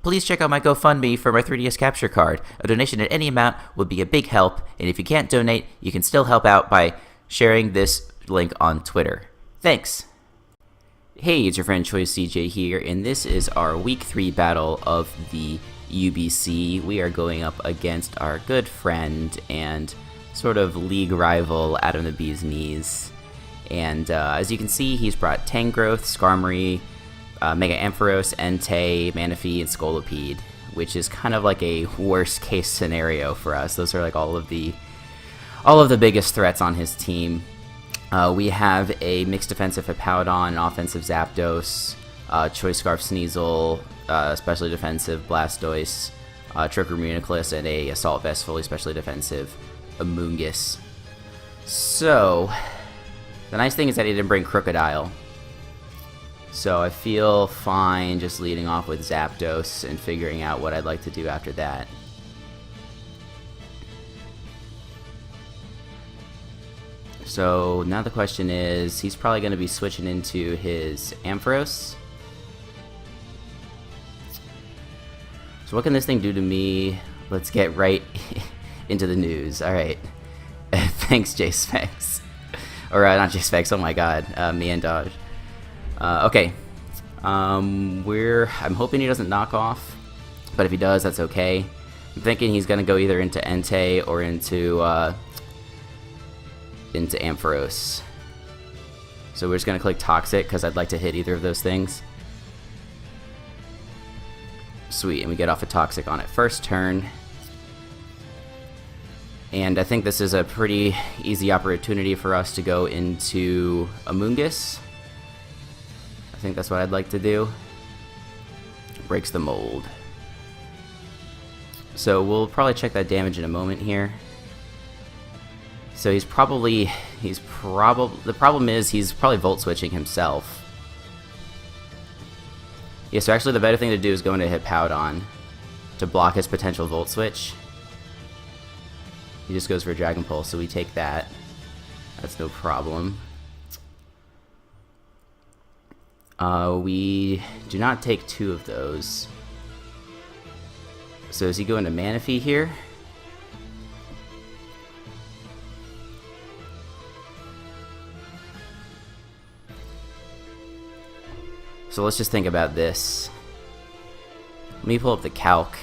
please check out my GoFundMe for my 3DS capture card. A donation at any amount would be a big help, and if you can't donate, you can still help out by sharing this link on Twitter. Thanks! Hey, it's your friend Choice CJ here, and this is our Week 3 battle of the UBC. We are going up against our good friend and sort of league rival Adam the Bee's Knees. And as you can see, he's brought Tangrowth, Skarmory, Mega Ampharos, Entei, Manaphy, and Scolipede, which is kind of like a worst case scenario for us. Those are like all of the biggest threats on his team. We have a mixed defensive Hippowdon, an offensive Zapdos, Choice Scarf Sneasel, specially defensive Blastoise, Trick Room Uniclus, and a Assault Vest fully specially defensive Amoonguss. So, the nice thing is that he didn't bring Crocodile. So I feel fine just leading off with Zapdos and figuring out what I'd like to do after that. So now the question is, he's probably going to be switching into his Ampharos. So what can this thing do to me? Let's get right into the news. Alright. Thanks, J-Specs. Or not J-Specs, oh my god. Me and Dodge. Okay. I'm hoping he doesn't knock off. But if he does, that's okay. I'm thinking he's going to go either into Entei or into Ampharos. So we're just going to click Toxic because I'd like to hit either of those things. Sweet, and we get off a Toxic on it first turn. And I think this is a pretty easy opportunity for us to go into Amoonguss. I think that's what I'd like to do. Breaks the mold. So we'll probably check that damage in a moment here. So the problem is he's probably Volt Switching himself. Yeah, so actually the better thing to do is go into Hippowdon to block his potential Volt Switch. He just goes for Dragon Pulse, so we take that. That's no problem. We do not take two of those. So does he go into Manaphy here? So let's just think about this. Let me pull up the calc.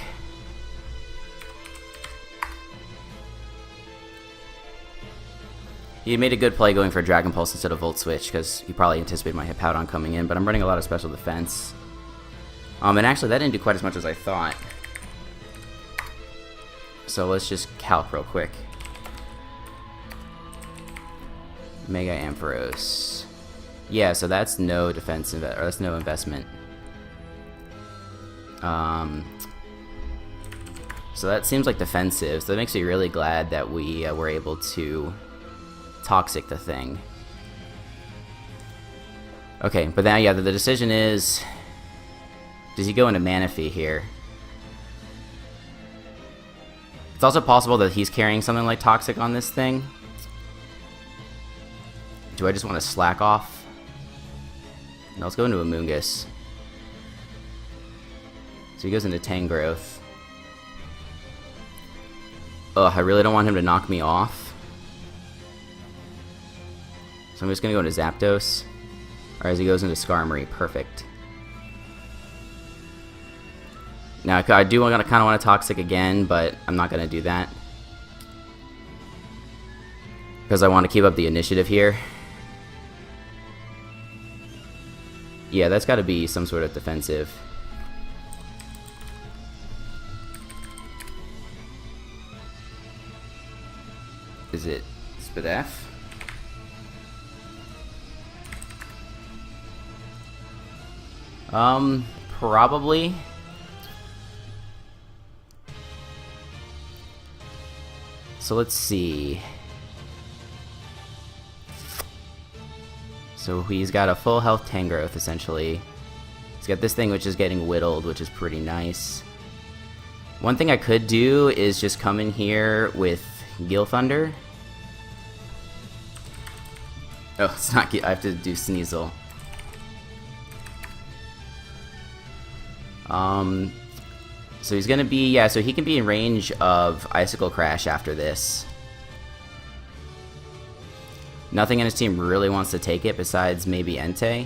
He made a good play going for Dragon Pulse instead of Volt Switch because he probably anticipated my Hippowdon coming in, but I'm running a lot of special defense. And actually that didn't do quite as much as I thought. So let's just calc real quick. Mega Ampharos. Yeah, so that's no defense, or that's no investment. So that seems like defensive, so that makes me really glad that we were able to Toxic the thing. Okay, but now, yeah, the decision is, does he go into Manaphy here? It's also possible that he's carrying something like Toxic on this thing. Do I just want to slack off? No, let's go into Amoonguss. So he goes into Tangrowth. Ugh, I really don't want him to knock me off. So I'm just going to go into Zapdos. Or as he goes into Skarmory. Perfect. Now, I do kind of want to Toxic again, but I'm not going to do that. Because I want to keep up the initiative here. Yeah, that's got to be some sort of defensive. Is it Spadef? Probably. So let's see. So he's got a full health Tangrowth, essentially. He's got this thing which is getting whittled, which is pretty nice. One thing I could do is just come in here with Gil Thunder. Oh, it's not Gil, I have to do Sneasel. So he's gonna be, yeah, so he can be in range of Icicle Crash after this. Nothing in his team really wants to take it besides maybe Entei.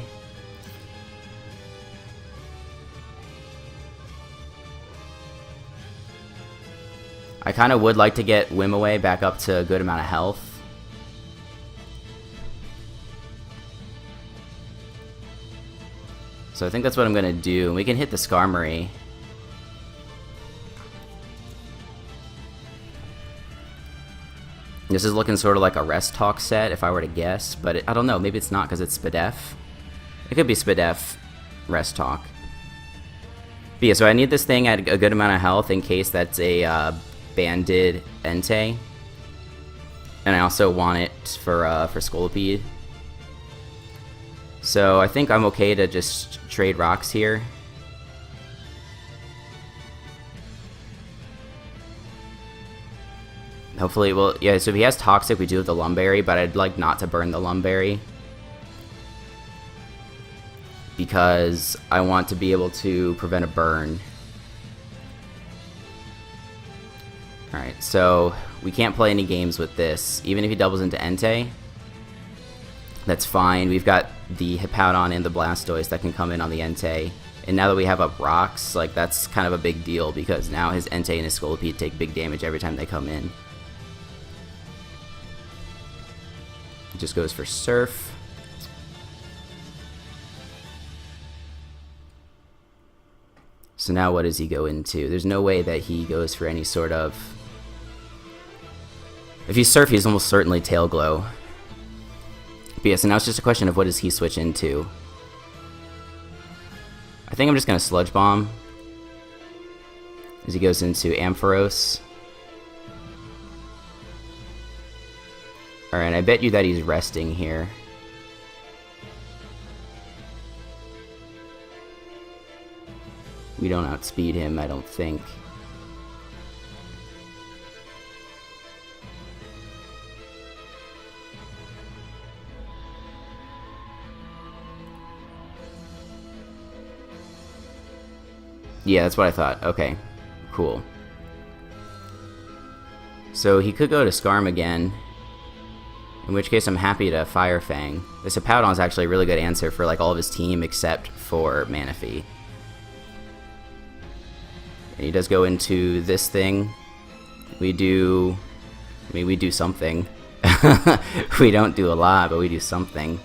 I kind of would like to get Wimaway back up to a good amount of health. So I think that's what I'm going to do. We can hit the Skarmory. This is looking sort of like a Rest Talk set if I were to guess, but I don't know. Maybe it's not because it's Spadef. It could be Spadef Rest Talk. But yeah, so I need this thing at a good amount of health in case that's a banded Entei. And I also want it for Scolipede. So I think I'm okay to just trade rocks here. Hopefully, well, yeah, so if he has Toxic, we do have the Lumberry, but I'd like not to burn the Lumberry. Because I want to be able to prevent a burn. Alright, so we can't play any games with this. Even if he doubles into Entei, that's fine. We've got the Hippowdon and the Blastoise that can come in on the Entei. And now that we have up rocks, like, that's kind of a big deal because now his Entei and his Scolipede take big damage every time they come in. He just goes for Surf. So now what does he go into? There's no way that he goes for any sort of... If he's Surf, he's almost certainly Tail Glow. But yeah, so now it's just a question of what does he switch into. I think I'm just going to Sludge Bomb as he goes into Ampharos. Alright, I bet you that he's resting here. We don't outspeed him, I don't think. Yeah, that's what I thought. Okay, cool. So he could go to Skarm again, in which case I'm happy to Fire Fang. This Hippowdon is actually a really good answer for like all of his team except for Manaphy. And he does go into this thing. We do... I mean, we do something. We don't do a lot, but we do something.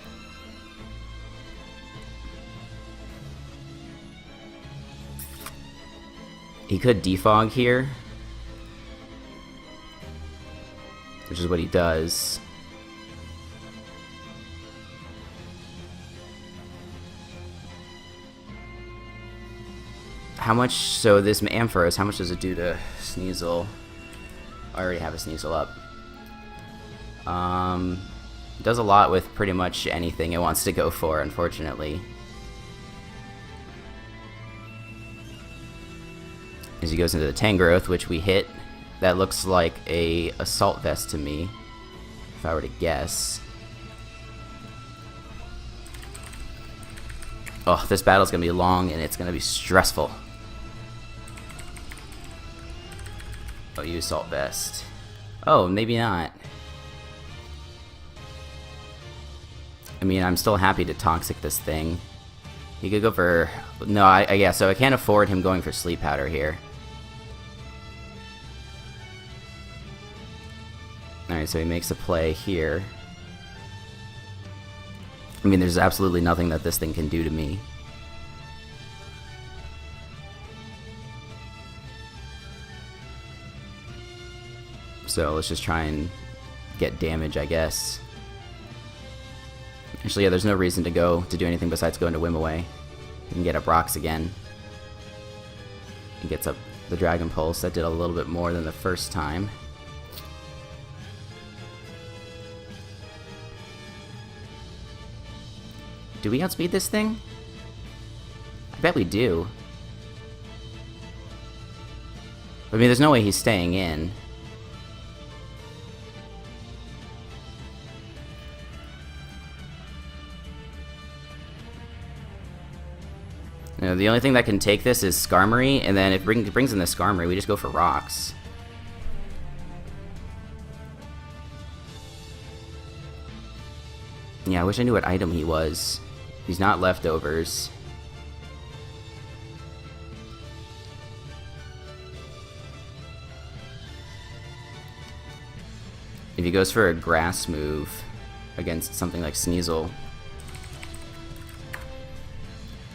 He could defog here, which is what he does. How much, so this Ampharos, how much does it do to Sneasel? I already have a Sneasel up. It does a lot with pretty much anything it wants to go for, unfortunately. As he goes into the Tangrowth, which we hit. That looks like a Assault Vest to me, if I were to guess. Oh, this battle's gonna be long and it's gonna be stressful. Oh, you Assault Vest. Oh, maybe not. I mean, I'm still happy to Toxic this thing. He could go for... No, yeah, so I can't afford him going for Sleep Powder here. Alright, so he makes a play here. I mean, there's absolutely nothing that this thing can do to me. So let's just try and get damage, I guess. Actually, yeah, there's no reason to do anything besides go into Wimaway. You can get up rocks again. He gets up the Dragon Pulse. That did a little bit more than the first time. Do we outspeed this thing? I bet we do. I mean, there's no way he's staying in. The only thing that can take this is Skarmory, and then if it brings in the Skarmory, we just go for rocks. Yeah, I wish I knew what item he was. He's not leftovers. If he goes for a grass move against something like Sneasel,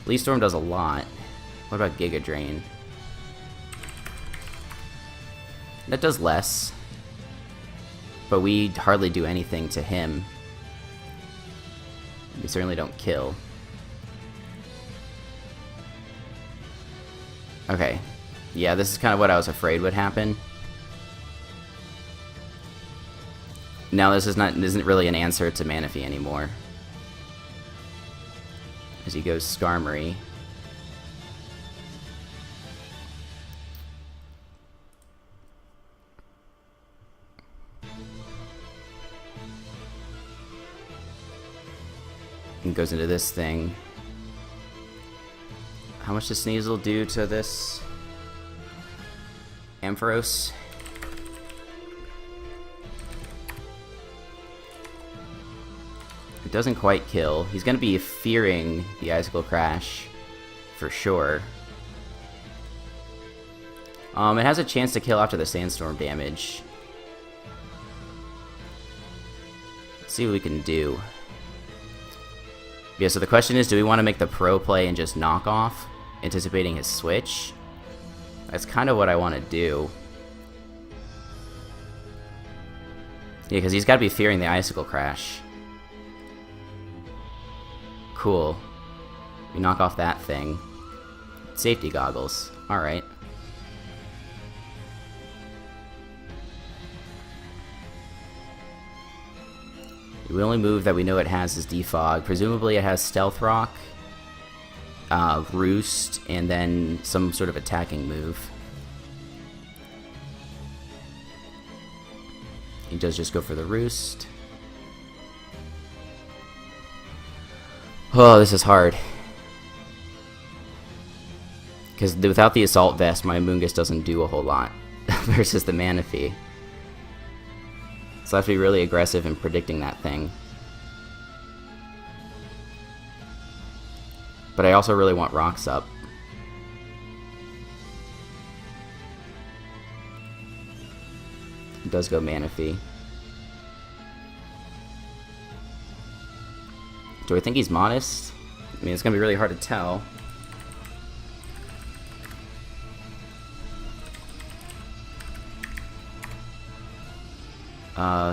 Leaf Storm does a lot. What about Giga Drain? That does less, but we hardly do anything to him. We certainly don't kill. Okay. Yeah, this is kind of what I was afraid would happen. Now this isn't really an answer to Manaphy anymore. As he goes Skarmory. And goes into this thing. How much does Sneasel do to this Ampharos? It doesn't quite kill. He's going to be fearing the Icicle Crash for sure. It has a chance to kill after the Sandstorm damage. Let's see what we can do. Yeah, so the question is, do we want to make the pro play and just knock off, anticipating his switch? That's kind of what I want to do. Yeah, because he's got to be fearing the Icicle Crash. Cool. We knock off that thing. Safety goggles. Alright. The only move that we know it has is Defog. Presumably it has Stealth Rock, Roost, and then some sort of attacking move. He does just go for the Roost. Oh, this is hard. Because without the Assault Vest, my Amoonguss doesn't do a whole lot versus the Manaphy. So I have to be really aggressive in predicting that thing. But I also really want rocks up. It does go Manaphy. Do I think he's modest? I mean, it's gonna be really hard to tell.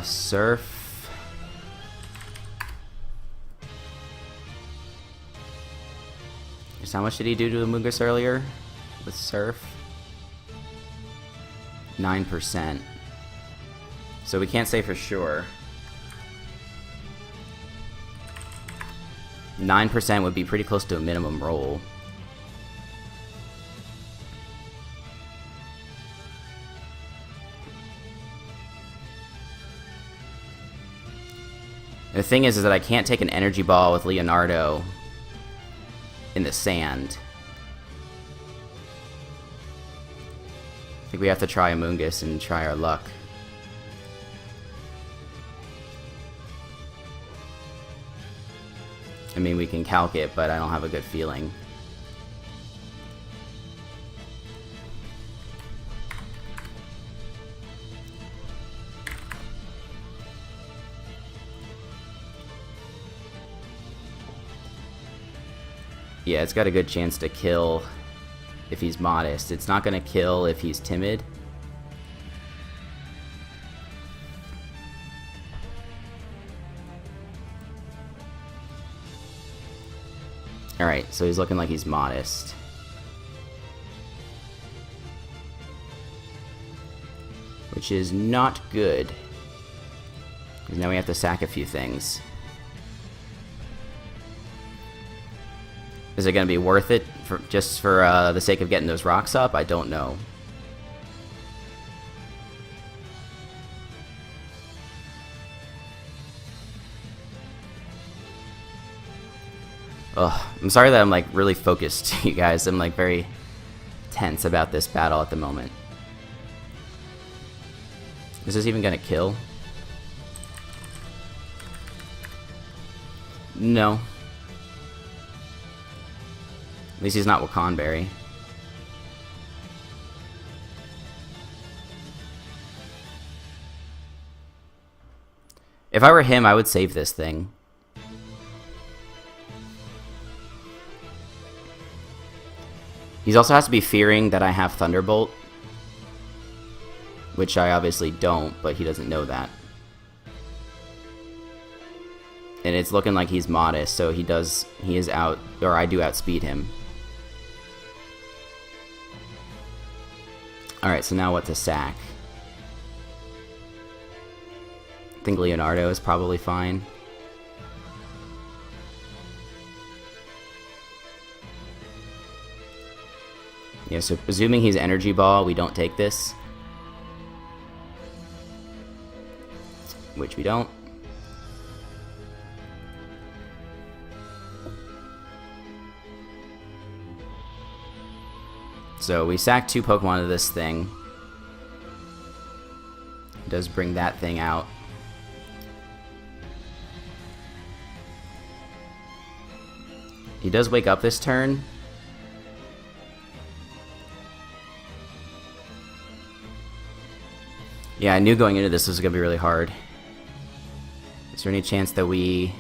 Surf. Just how much did he do to Amoonguss earlier with Surf? 9%. So we can't say for sure. 9% would be pretty close to a minimum roll. The thing is that I can't take an energy ball with Leonardo in the sand. I think we have to try Amoonguss and try our luck. I mean, we can calc it, but I don't have a good feeling. Yeah, it's got a good chance to kill if he's modest. It's not going to kill if he's timid. Alright, so he's looking like he's modest. Which is not good. Because now we have to sack a few things. Is it going to be worth it just for the sake of getting those rocks up? I don't know. Ugh, I'm sorry that I'm like really focused, you guys. I'm like very tense about this battle at the moment. Is this even gonna kill? No. At least he's not Wakanberry. If I were him, I would save this thing. He also has to be fearing that I have Thunderbolt. Which I obviously don't, but he doesn't know that. And it's looking like he's modest, so he is out, or I do outspeed him. Alright, so now what to sack? I think Leonardo is probably fine. Yeah, so assuming he's Energy Ball, we don't take this. Which we don't. So we sack 2 Pokemon to this thing. It does bring that thing out. He does wake up this turn. Yeah, I knew going into this was going to be really hard. Is there any chance that we...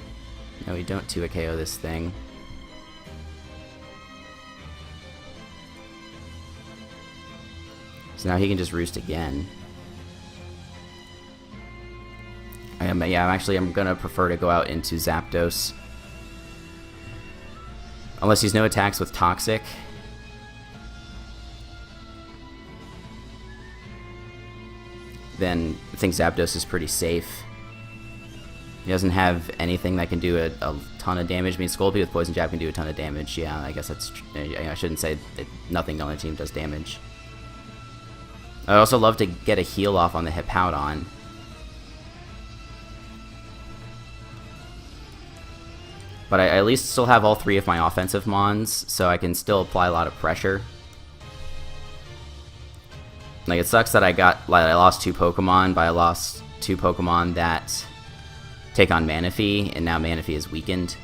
No, we don't 2 KO this thing. So now he can just roost again. I'm gonna prefer to go out into Zapdos. Unless he's no attacks with Toxic. Then I think Zapdos is pretty safe. He doesn't have anything that can do a ton of damage. I mean, Scolpy with Poison Jab can do a ton of damage. Yeah, I guess that's... I shouldn't say that nothing on the team does damage. I'd also love to get a heal off on the Hippowdon. But I at least still have all 3 of my offensive Mons, so I can still apply a lot of pressure. Like, it sucks that I lost 2 Pokemon, but I lost 2 Pokemon that take on Manaphy, and now Manaphy is weakened.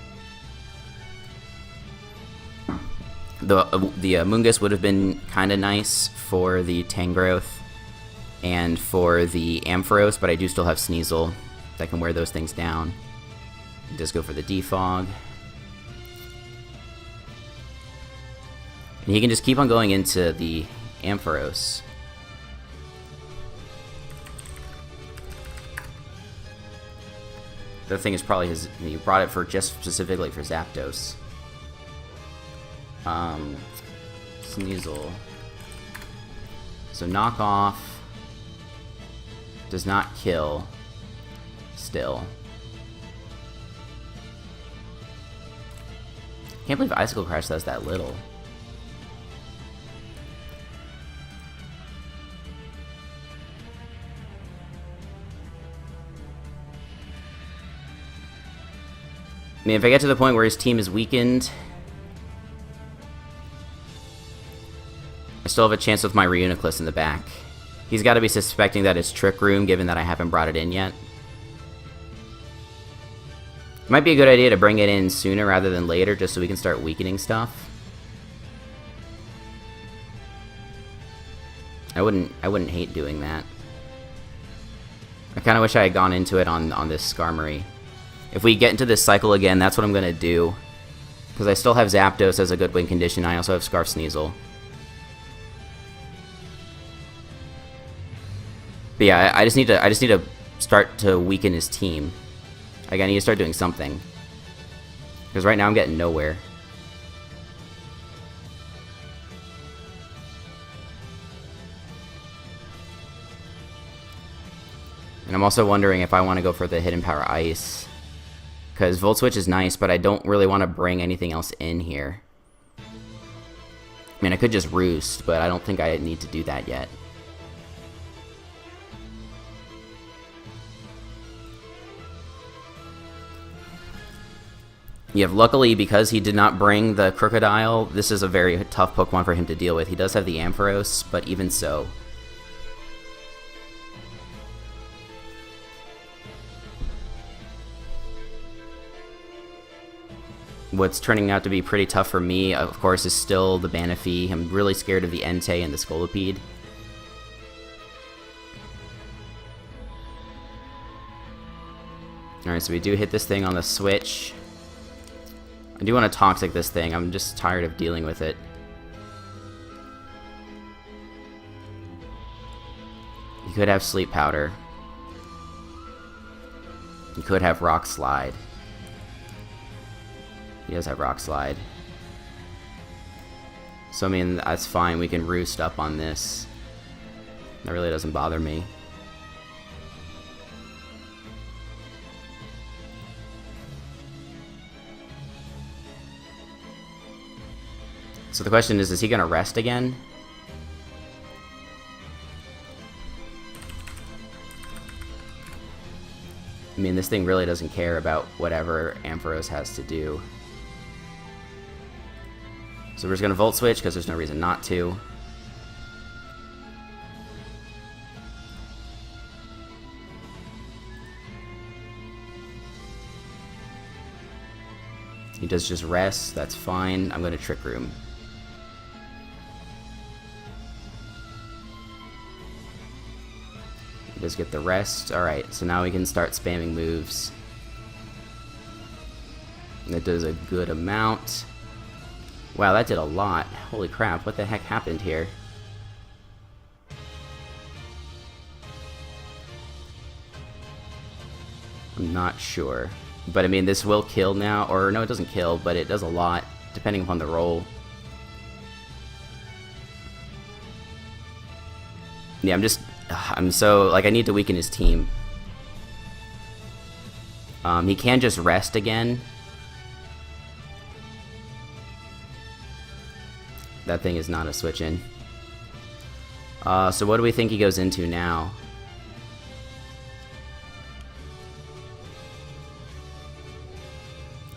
The Mungus would have been kind of nice for the Tangrowth and for the Ampharos, but I do still have Sneasel that can wear those things down. Just go for the Defog. And he can just keep on going into the Ampharos. The thing is probably his... He brought it for just specifically for Zapdos. Sneasel. So knock off. Does not kill. Still. Can't believe Icicle Crash does that little. I mean, if I get to the point where his team is weakened, I still have a chance with my Reuniclus in the back. He's got to be suspecting that it's Trick Room, given that I haven't brought it in yet. It might be a good idea to bring it in sooner rather than later, just so we can start weakening stuff. I wouldn't hate doing that. I kind of wish I had gone into it on this Skarmory. If we get into this cycle again, that's what I'm going to do. Because I still have Zapdos as a good win condition. I also have Scarf Sneasel. But yeah, I just need to start to weaken his team. Like, I need to start doing something. Because right now I'm getting nowhere. And I'm also wondering if I want to go for the Hidden Power Ice. Because Volt Switch is nice, but I don't really want to bring anything else in here. I mean, I could just Roost, but I don't think I need to do that yet. You have, luckily, because he did not bring the Crocodile, this is a very tough Pokemon for him to deal with. He does have the Ampharos, but even so. What's turning out to be pretty tough for me, of course, is still the Manaphy. I'm really scared of the Entei and the Scolipede. Alright, so we do hit this thing on the switch. I do want to Toxic this thing. I'm just tired of dealing with it. You could have Sleep Powder. You could have Rock Slide. He does have Rock Slide. So, I mean, that's fine. We can roost up on this. That really doesn't bother me. So the question is he going to rest again? I mean, this thing really doesn't care about whatever Ampharos has to do. So we're just going to Volt Switch because there's no reason not to. He does just rest, that's fine. I'm going to Trick Room. He does get the rest. Alright, so now we can start spamming moves. And that does a good amount. Wow, that did a lot. Holy crap, what the heck happened here? I'm not sure. But I mean, this will kill now. Or no, it doesn't kill, but it does a lot, depending upon the roll. Yeah, I'm so, like, I need to weaken his team. He can just rest again. That thing is not a switch in. So what do we think he goes into now?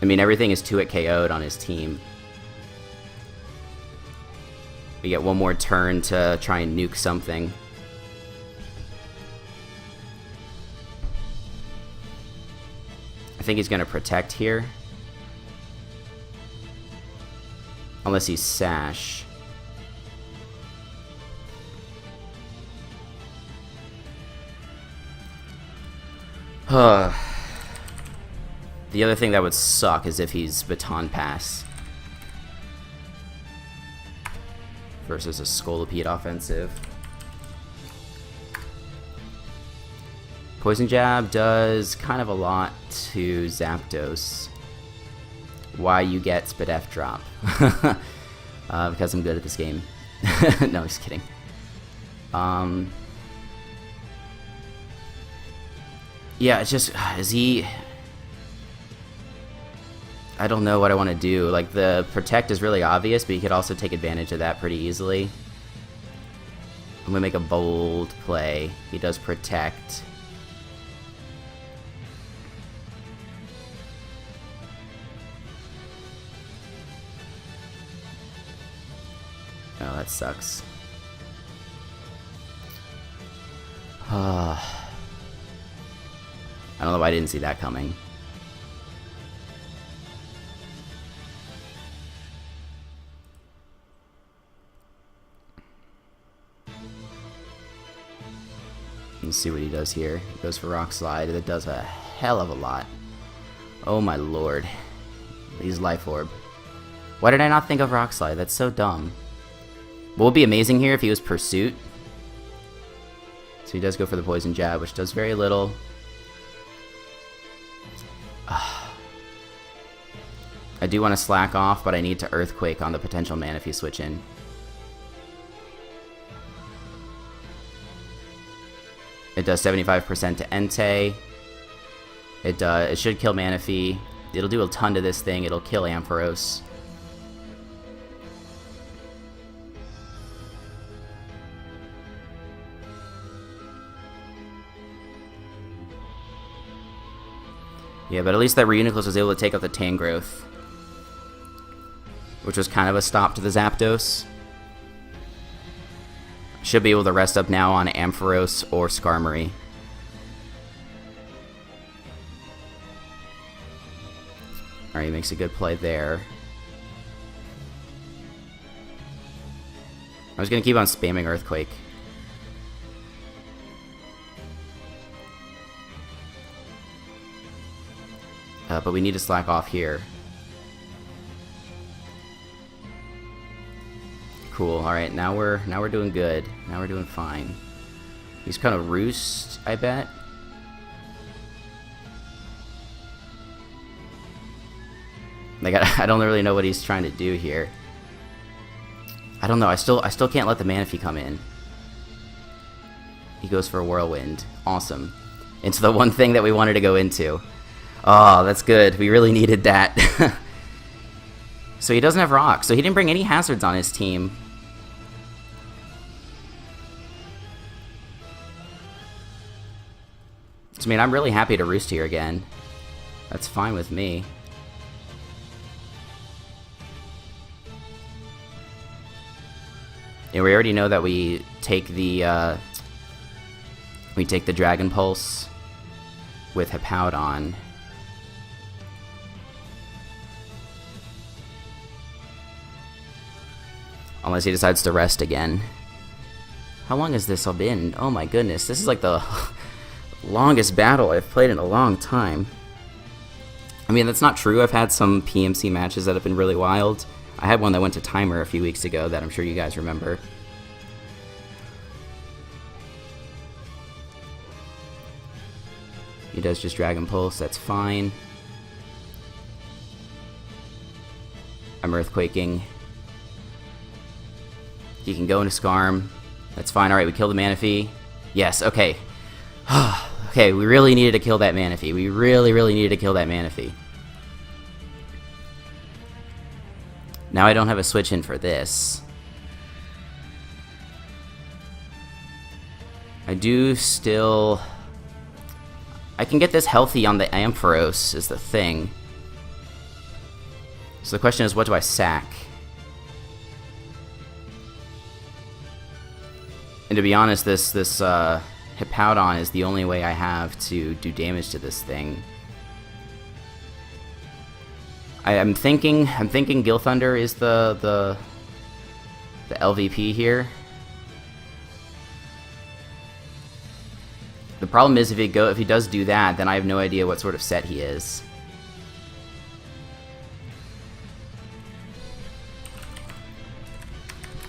I mean, everything is 2-hit KO'd on his team. We get one more turn to try and nuke something. I think he's going to Protect here. Unless he's Sash. The other thing that would suck is if he's Baton Pass. Versus a Scolipede offensive. Poison Jab does kind of a lot to Zapdos. Why you get Spadef Drop. Because I'm good at this game. No, just kidding. Yeah, it's just, is he... I don't know what I want to do. Like, the Protect is really obvious, but you could also take advantage of that pretty easily. I'm gonna make a bold play. He does Protect. Oh, that sucks. I don't know why I didn't see that coming. Let's see what he does here. He goes for Rock Slide. That does a hell of a lot. Oh my lord. He's Life Orb. Why did I not think of Rock Slide? That's so dumb. What would be amazing here if he was Pursuit? So he does go for the Poison Jab, which does very little. I do want to slack off, but I need to Earthquake on the potential Manaphy switch in. It does 75% to Entei. It should kill Manaphy. It'll do a ton to this thing. It'll kill Ampharos. Yeah, but at least that Reuniclus was able to take out the Tangrowth, which was kind of a stop to the Zapdos. Should be able to rest up now on Ampharos or Skarmory. Alright, he makes a good play there. I was going to keep on spamming Earthquake. But we need to slack off here. Cool. All right, now we're doing good. Now we're doing fine. He's kind of roost, I bet. Like I don't really know what he's trying to do here. I don't know. I still can't let the Manaphy come in. He goes for a Whirlwind. Awesome. Into the one thing that we wanted to go into. Oh, that's good. We really needed that. So he doesn't have Rock. So he didn't bring any hazards on his team. I mean, I'm really happy to roost here again. That's fine with me. And we already know that we take the Dragon Pulse with Hippowdon. Unless he decides to rest again. How long has this all been? Oh my goodness, this is like the longest battle I've played in a long time. I mean, that's not true. I've had some PMC matches that have been really wild. I had one that went to timer a few weeks ago that I'm sure you guys remember. He does just Dragon Pulse, that's fine. I'm Earthquaking. He can go into Skarm. That's fine. Alright, we kill the Manaphy. Yes, okay. Okay, we really needed to kill that Manaphy. We really needed to kill that Manaphy. Now I don't have a switch in for this. I do still... I can get this healthy on the Ampharos is the thing. So the question is, what do I sack? And to be honest, this Hippowdon is the only way I have to do damage to this thing. I'm thinking Gil Thunder is the LVP here. The problem is if he does do that, then I have no idea what sort of set he is.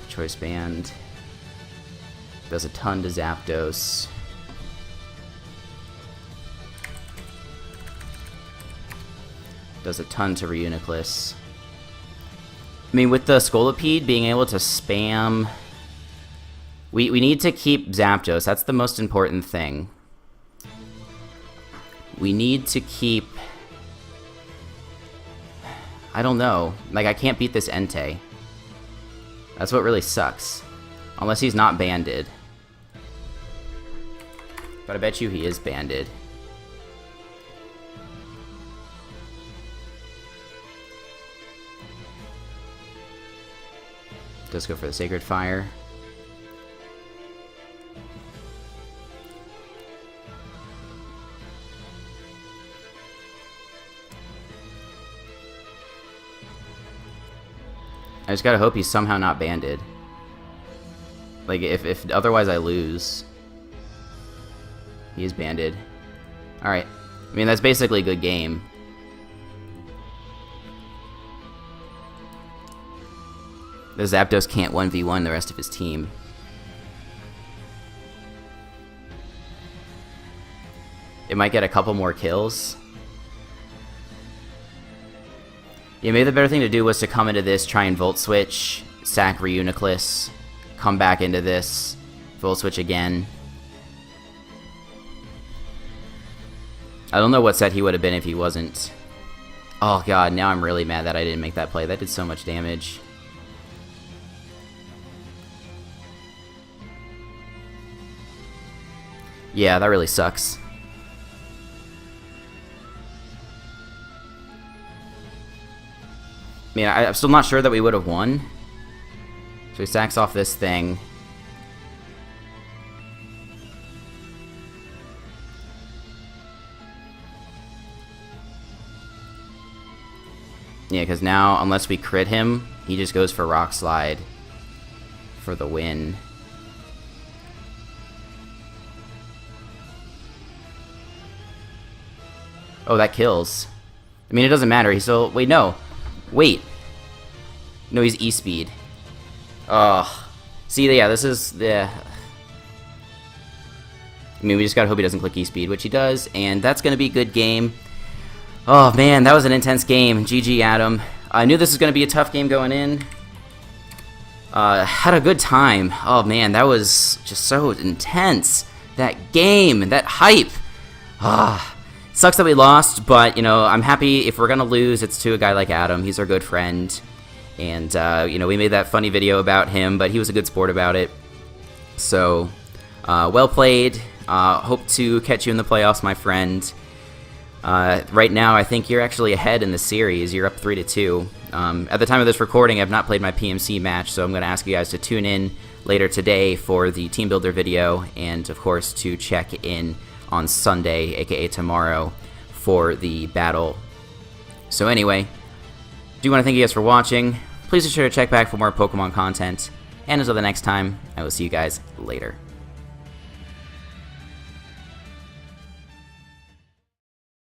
Choice Band does a ton to Zapdos. Does a ton to Reuniclus. I mean, with the Scolipede being able to spam... We need to keep Zapdos. That's the most important thing. We need to keep... I don't know. Like, I can't beat this Entei. That's what really sucks. Unless he's not banded. But I bet you he is banded. Does go for the Sacred Fire. I just gotta hope he's somehow not banded. Like, if otherwise I lose. He is banded. Alright. I mean, that's basically a good game. The Zapdos can't 1v1 the rest of his team. It might get a couple more kills. Yeah, maybe the better thing to do was to come into this, try and Volt Switch, sack Reuniclus, come back into this, Volt Switch again. I don't know what set he would have been if he wasn't. Oh god, now I'm really mad that I didn't make that play. That did so much damage. Yeah, that really sucks. mean, I'm still not sure that we would have won. So he sacks off this thing. Yeah, because now, unless we crit him, he just goes for Rock Slide for the win. Oh, that kills. I mean, it doesn't matter. He's still... Wait, no. Wait. No, he's E-Speed. Ugh. See, yeah, this is... the. I mean, we just gotta hope he doesn't click E-Speed, which he does, and that's gonna be a good game. Oh, man, that was an intense game. GG, Adam. I knew this was gonna be a tough game going in. Had a good time. Oh, man, that was just so intense. That game, that hype. Ah. Sucks that we lost, but, you know, I'm happy if we're gonna lose, it's to a guy like Adam. He's our good friend. And, you know, we made that funny video about him, but he was a good sport about it. So, well played. Hope to catch you in the playoffs, my friend. Right now, I think you're actually ahead in the series. You're up 3-2. At the time of this recording, I've not played my PMC match, so I'm going to ask you guys to tune in later today for the Team Builder video, and, of course, to check in on Sunday, aka tomorrow, for the battle. So anyway, do want to thank you guys for watching. Please be sure to check back for more Pokemon content. And until the next time, I will see you guys later.